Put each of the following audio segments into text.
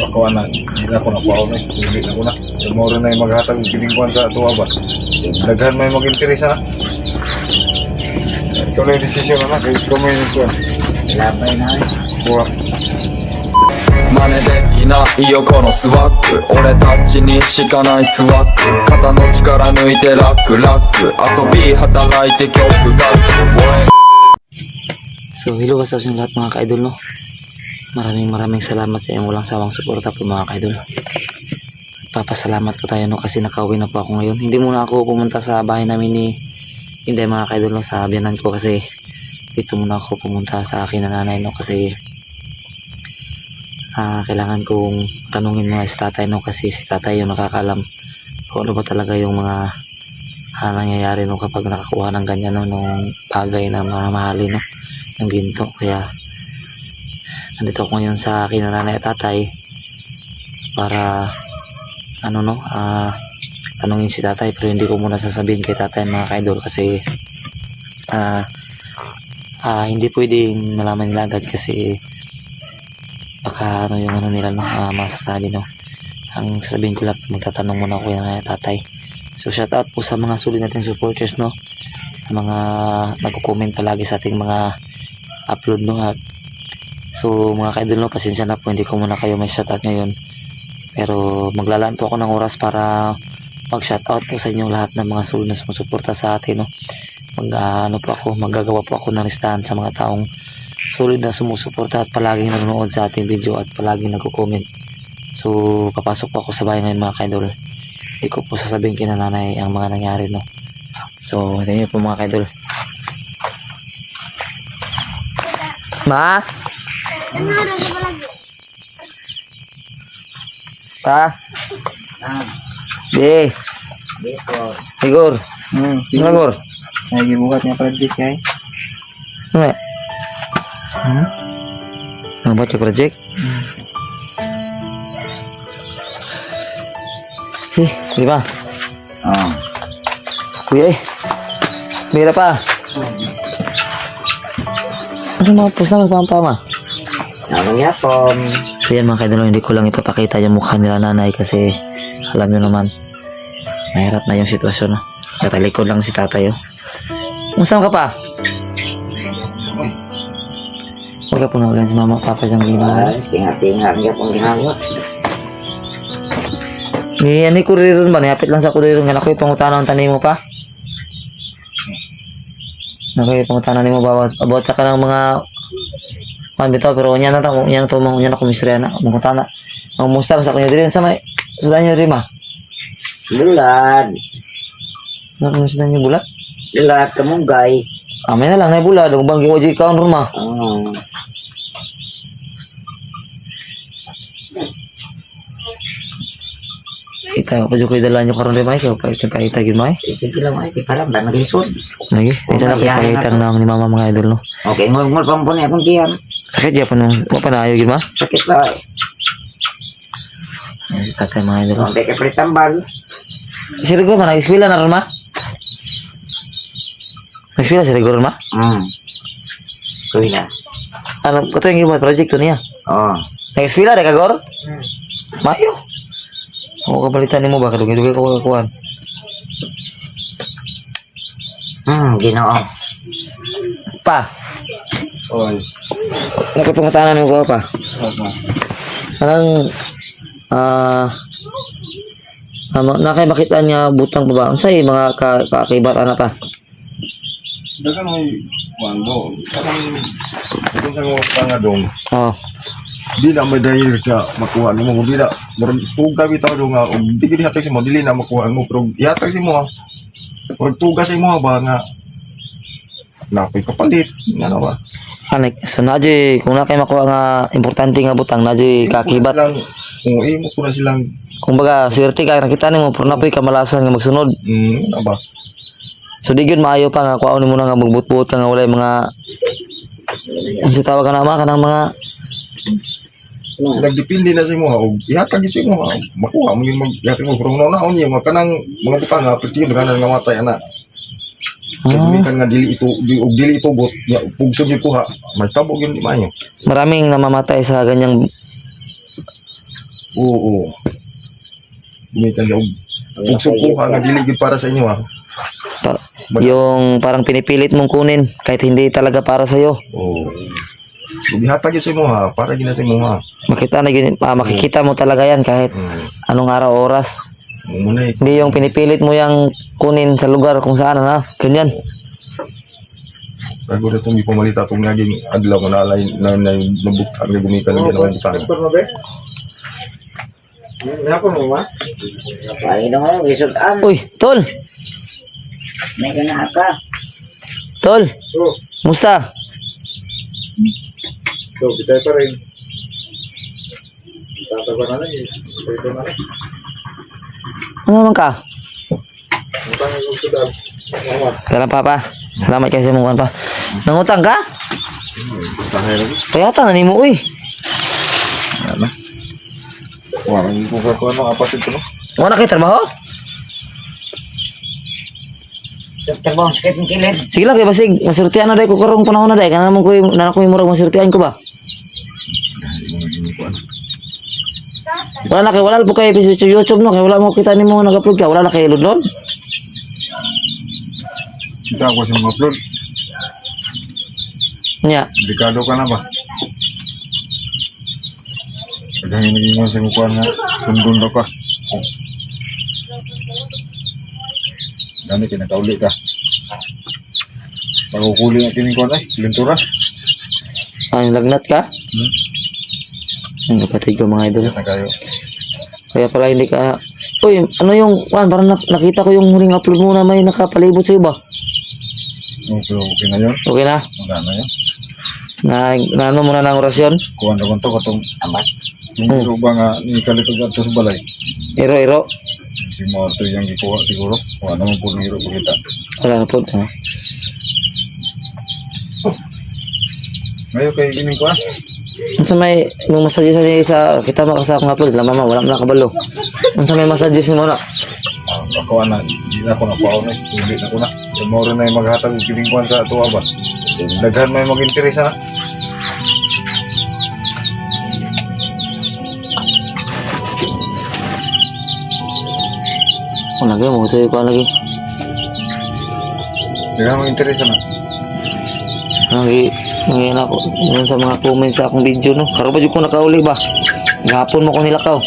ako anak, hindi na ako nakuha na. Hindi na ko na. Tomorrow na yung maghatag piningkuhan sa tuwa ba. Daghan may mag-interesa na. Ito na yung desisyon na kaya ito mo yung desisyon. Labay na. Kuha. 真似できないよこのスワッグ俺たちにしかないスワッグ肩の力抜いてラックラック遊び働いて曲書く So hello, what's up sa lahat mga ka-idol, no? Maraming salamat sa iyong walang sawang suporta po mga ka-idol. Papasalamat po tayo, no, kasi nakauwi na po ako ngayon. Hindi muna ako pumunta sa bahay namin ni Inday mga ka-idol, no, sa biyanan ko, kasi dito muna ako pumunta sa akin na nanay, no, kasi kailangan kong tanungin mga si tatay, no, kasi si tatay yung nakakalam kung ano ba talaga yung mga nangyayari, no, kapag nakakuha ng ganyan, no, nung bagay na mamahalin, no, yung ginto. Kaya nandito ako ngayon sa akin na nanay at tatay para tanungin si tatay, pero hindi ko muna sasabihin kay tatay mga ka-idol kasi hindi pwedeng malaman nila agad kasi baka yung nila, no, masasabi, no. Ang sabihin ko lang, magtatanong muna ako yan tatay. So shout out po sa mga solid nating supporters, no, sa mga nagko-comment palagi sa ating mga upload, no. So mga ka-idol, no, pasensya na po, hindi ko muna kayo may shout out ngayon, pero maglalaan po ako ng oras para mag shout out po sa inyong lahat ng mga solid na sumusuporta sa atin, no. Maggagawa po ako ng listahan sa mga taong solid na sumusuporta at palaging nanonood sa ating video at palaging nagko-comment. So papasok po ako sa bahay ngayon mga ka-idol. Hindi ko po sasabihin kina nanay ang mga nangyari, no. So ito nyo po mga ka-idol. Ma? Pa? Be? Igor? Igor? Lagi buat yang project ya. Ano? Ano ba yung project? Di ba? Oh. Kuya Mira pa. Masa mga post na magpapama? Naman yapon. So yan mga kaidol, hindi ko lang ipapakita yung mukha nila nanay kasi alam nyo naman mahirap na yung sitwasyon, no? Katalikod lang si tatay, oh. Musta ka pa? Huwag ka po na ulan si mama papa dyan ginawa. Tinga-tinga niya pong ginagawa. Ni ano ko rin ba? Nihapit lang sa ko rin. Anak ko yung pangutana ang tanim mo pa. Anak ko yung pangutana mo ba? About sa ka ng mga bitaw, pero yan na kumisriya na. Pangutana. Ang musta sa kanya din sa may sudan nyo rin ma. Bulan. Sudan nyo bulat? Bulat kamunggay. May na lang na bulat. Kung bang giwaji ka ang rumah. Oh. Kita pa juga dala nyo karon rin may kaya pa kita gid may. Sige lang ay para ba naglisod. Lagi, isa na kita ng ni mama mga idol, no. Okay, ngol pampun akong diyan. Sakit ya pa nung pa na ayo gid ma. Sakit ba? Ay tatay mga idol. Hindi ka pritambal. Sirgo man nag-eskwela na ron ma. Nag-eskwela sirgo ron ma. Kuy na. Ano kato yung iba project to niya. Oh. Nag-eskwela de kagor? Mayo. O kabalitan nimo ba kadugay-dugay ko kuan. Ginoo. Pa. Oy. Nakapangutanan mo ko pa. Anong nakabakitan niya butang pa ba? Unsay mga kakibat ana pa? Dagan may wando. Dagan sa mga pangadong. Oh. Di na may dahil ka makuha mo. Di na. Tuga bitaw doon nga. Di gini hatag si mo. Dili na makuha mo. Pero ihatag si mo. Huwag tuga si mo ba nga. Napoy kapalit. Nga na ba? Anik, so naji kung na kay makuha nga importante nga butang naji kakibat. Kung imo ko na silang. Kumbaga swerte ka nakita nimo pero napoy kamalasan nga magsunod. Aba. So di gyud maayo pa nga kuhaon nimo na nga magbutbut ka nga walay mga unsa tawag ka na kanang mga Nagdepende na sa imo. Ihatag ito mo. Makuha mo yung mag-ihatag mo. Pero naon yung kanang mga butang nga. Pati yun nga matay anak. Kan nga dili ito bot. Pugsog yung kuha. May tabog yun di mayo. Maraming namamatay sa ganyang Oo. Gumitan daw. Ug sukuha nga dili gid para sa inyo ha. Yung parang pinipilit mong kunin kahit hindi talaga para sa'yo. Oo. Gihatag yun sa imo ha, para gid na sa imo ha. Makikita mo talaga yan kahit anong araw oras. Muna Hindi yung pinipilit mo yung kunin sa lugar kung saan na. Ganyan. bago na itong ipamalita itong naging adlaw na nabuktan na gumitan na ginawa ng tanong. Paano mo, isudan. Uy, tol. May ganaan ka. Tol. Musta? So, bitay pa rin. Tataba na lang eh. Ito na lang. Ano naman ka? Ang tanong yung sudan. Kailan papa? Salamat kayo sa mukhaan pa. Nangutang ka? Tanay lang. Kayata na ni mo, uy. Ano? Wala, hindi ko kakuha ng apasin ko no? Wala kayo trabaho? Tabang sakit ng kilid. Sige lang, kaya basig. Masurtihan na day ko karong panahon na day. Kana naman ko yung murag masurtihan ko ba? Wala na kayo, wala po kayo sa YouTube no. Kaya wala mo kita ni mo nag-upload ka. Wala na kayo doon. Kita ako sa mga upload. Nya. Delikado ka na ba? Kagangin naging mo sa kukuha nga. Sundun daw ka. Gani, kinakauli ka. Pagkukuli nga kinikuha na, lintura. Ay, lagnat ka? Ang kapatid ko mga idol. Na kayo. Kaya pala hindi ka... Uy, ano yung... Parang nakita ko yung huling upload mo na may nakapalibot sa'yo ba? Okay na yun. Okay na? Magana yun. Na ano muna ng orasyon? Kuha na kong to, katong Amat. yung iro ba nga ni Kalito Gato sa balay. Iro-iro. Si Marto yung gikuha siguro. Kuha naman po ng iro po kita. Wala na po. Ha? Ngayon kayo gining kuha. Sa may nung massage sa niya sa kita makasa akong upload la mama wala na kabalo. Sa may massage ni mo na. Ako na, hindi na ako nakuha na. Hindi na ko na. Yung moro na yung maghatag ng gining kuha sa tuwa ba. Daghan may mag-interesa na. Ano lagi mo ito ko lagi. Daghan mag-interesa na. Nangi na ako yun sa mga comments sa akong video no. Karo ba jud ko nakauli ba? Gahapon mo ko nilakaw.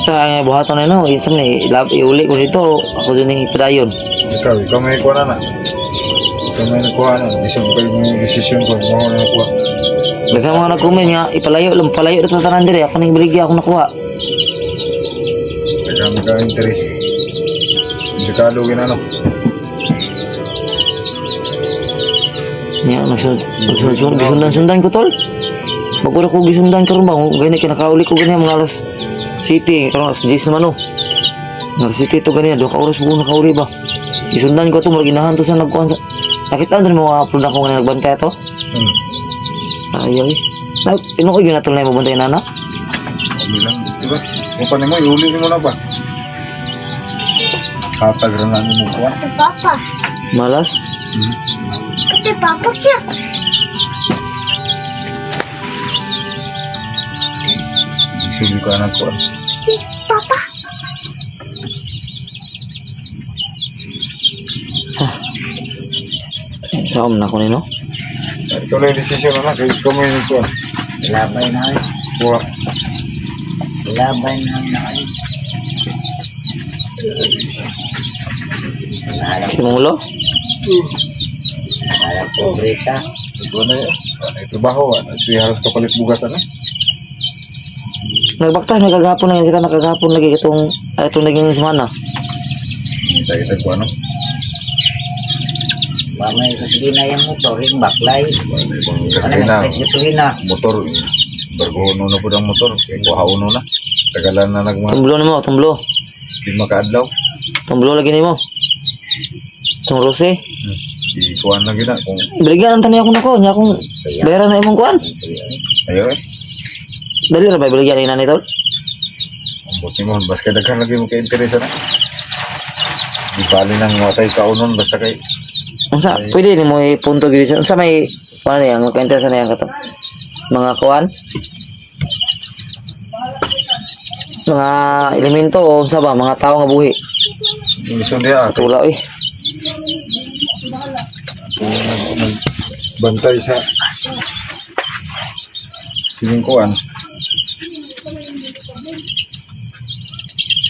Sa nga buhaton na no, isa man iuli ko dito ako din ng ipadayon. Ikaw may kuha na na. Ikaw may nakuha na. Isang kayo yung desisyon ko. Mga na nakuha. Basta mga nag-comment nga palayo na tatanan dire ako ning biligya ako nakuha. Daghan magka-interest. Delikado ginano. Nya gisundan ko tol. Bago ko gisundan karon ba gani kinakauli ko gani mga alas City karon alas 10 naman no. Alas City to gani 2 ka oras buo nakauli ba. Gisundan ko to murag inahan to sa nagkuhan sa. Nakita din mo upload ako nga nagbantay to. Ayaw eh. Tinuod yun na to na yung mabantay na na. Bilang, diba? Kung pa mo, iuli mo na ba? Hatag rin namin mo kuha. Kata papa. Malas. Kata papa siya. Isubi ka na kuha. Papa. Saan na ko nino? Ito na yung desisyon na na. Kaya ikaw mo yung kuha. Labay na kayo. Kuha. Labay na kayo. Simulo? Alam ko, Brita. Ito na yun. Ay, trabaho. Ito yung halos kapalit bugasan eh. Nagbaktas may kagapon na yan. Kita nakagapon lagi itong naging semana. Kita kuha no. Mamay ko sige na yung motor, yung baklay. Ibang Ano gasolina. yung gasolina na? Motor. Bargono na po ang motor. Kaya kuha uno na. Tagalan na nagma. Tumblo na mo, tumblo. Di makaadlaw. Tumblo lagi ni mo. Itong rose. Ikuha na gina. Kung Biligyan ang tanay ako na ko. Nya akong bayaran na imong kuhan. ayaw eh. Dali ra ba biligyan ni nanay tol? Ang buti mo. Basta daghan lagi mo ka-interesa na. Di bali nang matay kaunon. Basta kay Unsa, pwede ni mo ipunto gyud siya. Unsa may ano yan, magka-interest na yan kato. Mga kuhan. mga elemento o unsa ba mga tao nga buhi. Iso dia Tula eh. bantay sa kiningkuan.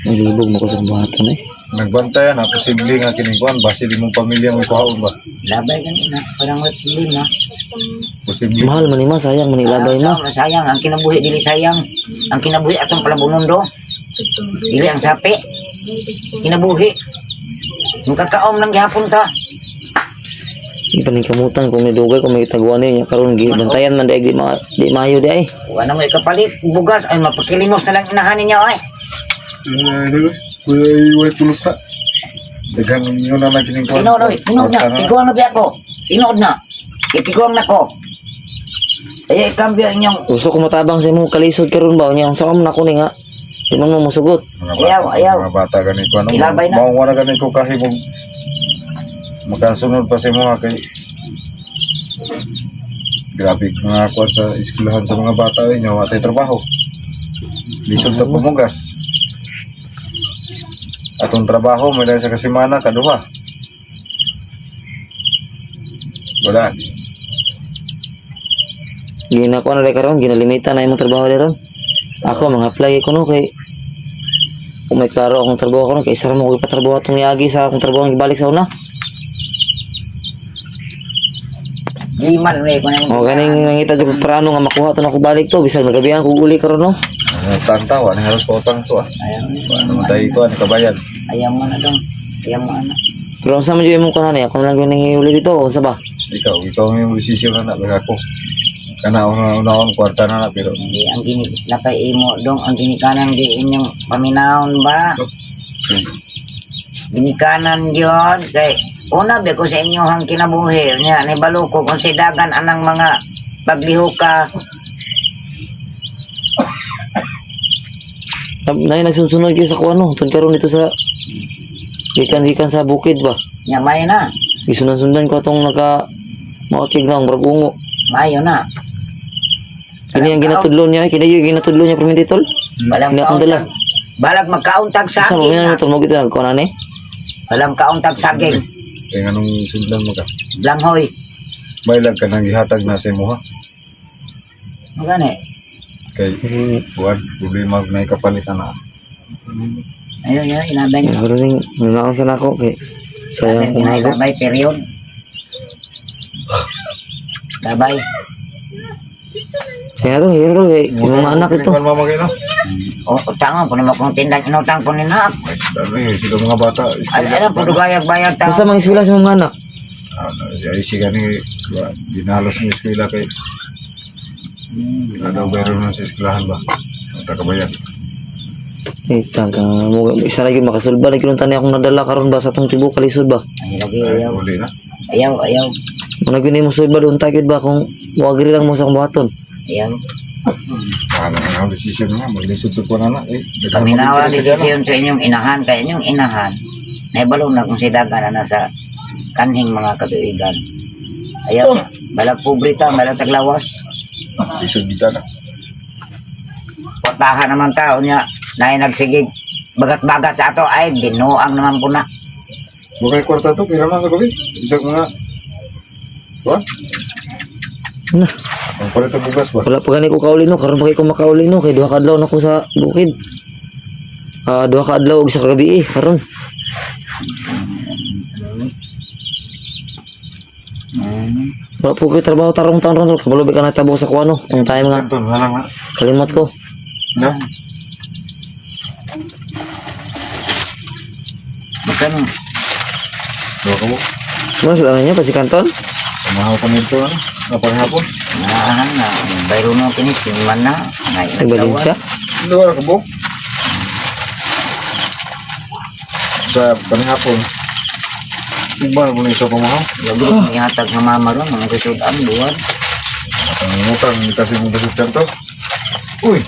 Nalibog mo ko sa buhaton eh. Nagbantayan na posible nga kiningkuan base di mong pamilya mo ikuhaon ba. Labay kanina, parang wat lima. Posible. Mahal man ni ma, sayang man ilabay mo. Sayang, ang kinabuhi dili sayang. Ang kinabuhi atong palabunon do. Dili ang sapi. Kinabuhi. Nung kakaom lang gihapon ta. Di pa ni kamutan kung nidugay kung may taguan niya karon bantayan man daig di maayo di ay. Wala mo ikapalit, bugas ay mapakilimos na lang inahanin niya ay. Kuya pulos ta. Dagan niyo na kiningkuan. Tinood na, tiguang na biya ko. Tinood na. Itiguang na ko. Ay ikambyo inyong Gusto ko matabang sa imong kalisod karon ba unya unsa man nako ni nga. Di man mo musugot. Ayaw. Mga bata ganito ano. Ilabay na. Mao wala ganito kahimog. Makasunod pa sa mga kay grabe mga kuwan sa eskwelahan sa mga bata ay nyo atay trabaho. Lisod ta pumugas. Atong trabaho may lang sa kasimana kaduha. Wala. Gina ko na karon ginalimitan na imong trabaho ron. Ako mga apply ko no kay kung may klaro akong trabaho ko no kay isa ra mo ko ipatrabaho atong yagi sa akong trabaho gibalik sa una. liman we ko na. O ganing nangita jud parano nga makuha to na ko balik to bisag nagabihan ko uli karon no. Tantaw ani halos potang to ah. Ano tayo ko ani kabayan. Ayaw mo na dong. Ayaw mo na. Pero unsa man jud imong kanani ako lang gyud nangiuli dito unsa ba? Ikaw yung desisyon na nak ako. Kana una kwarta na na pero Hindi ang gini lapay imo dong ang ginikanan di inyong paminahon ba? Ginikanan yun kay una be ko sa inyohang kinabuhi niya ni baluko kung si dagan anang mga paglihuka Nay nagsunod gyud sa kuano tun karon dito sa gikan sa bukid ba. niya may na Gisundan-sundan ko atong naka maotig lang bragungo. mayo na Kini ang ginatudlo niya, kini yung ginatudlo niya permititol. balang Ina akong dala. balag magkauntag Sa mo saging minan na mo mo gito ko na ni. balang kauntag saging kay nganong sudlan mo ka. blanghoy Baylag ka nang gihatag na sa imo ha. magani Kay buwan problema na ikapalitan na. ayun yun inabay niyo Pero ning nanaon sa nako kay sayang kung hago. labay period labay Kaya to, kay imong mga anak ito. Kan mamagay no. o tangan po naman kung tindan inutang po nina Ano eh sila mga bata. alam po dugayag-bayag tao Basta mga eskwela sa mga anak. Ay siga ni dinalos ng eskwela kay ada bayro na sa eskwelahan ba. Ang kabayan. Eh taga mo isa lagi makasulba lagi nung tani akong nadala karon ba sa tong tibuok kalisod ba. ay lagi Ay ayaw uli na. ayaw Muna gyud mo sulba doon takid ba kung wagri lang mo sa akong buhaton. ayaw Ano ang desisyon mo maglisod ko na na eh. kami nawa desisyon sa inyong inahan kaya inyong inahan naibalo na kung si dagan na nasa kanhing mga katuigan ayaw balag pubrita balag taglawas Lisod kita na. portahan naman tao niya na nagsigig bagat-bagat sa ato ay binuang naman po na Bukay kwarta to pira man sa gabi. Isang mga What? Na, Ang palit ang bugas ba? wala pa gani ko kauli no karon pa kay ko makauli no kay duha ka adlaw na ko sa bukid. Duha ka adlaw ug isa ka gabi karon. Wala po ko'y trabaho tarong taon ron. Kabalo ka natabo sa kuano. Ang tayo nga. Kanton, halang na. Kalimot ko. No? magkano Bawa ka mo. Ano sa niya? Pasi kanton? Pamahaw ko nito ano? Kapag hapon. nahan na bayro no kinis man na Sa Valencia? Dua ka mo. Sa panghapon. Iba mo na isa pamahaw. lagot ihatag ng mama ron mga kasudan buwan Ang utang, kasi mo basot kanto. Uy!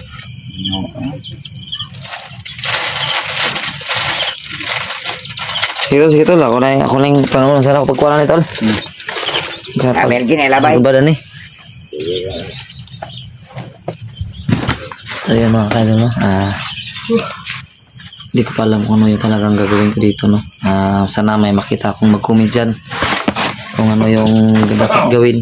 Sige tol. Ako na yung panahon sana ako pagkuha na tol. Sa pag... Abel ginelabay Sa badan So yun mga kailo no. Hindi ko pa alam kung ano yung talagang gagawin ko dito, no. Sana may makita akong mag-comment dyan kung ano yung dapat gawin.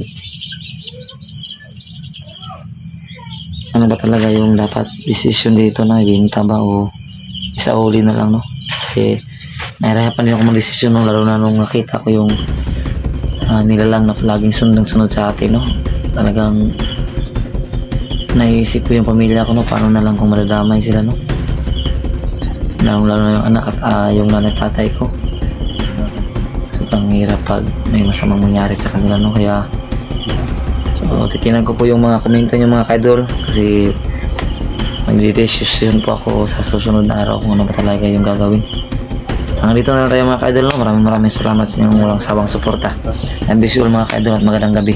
Ano ba talaga yung dapat decision dito, na ibenta ba o isauli na lang, no? Kasi nahirapan din ako mag-desisyon, no? Lalo na nung nakita ko yung nilalang na laging sunod sa atin, no? Talagang naisip ko yung pamilya ko, no? Paano na lang kung madadamay sila, no? Lalo na yung anak at yung nanay tatay ko. Sobrang hirap pag may masamang mangyari sa kanila, no? Kaya so titinan ko po yung mga komento nyo, mga kaidol, kasi magdidesisyon po ako sa susunod na araw kung ano ba talaga yung gagawin. Hanggang dito na lang tayo, mga kaidol, no? Maraming salamat sa inyong walang sawang suporta. And this all, mga kaidol, at magandang gabi.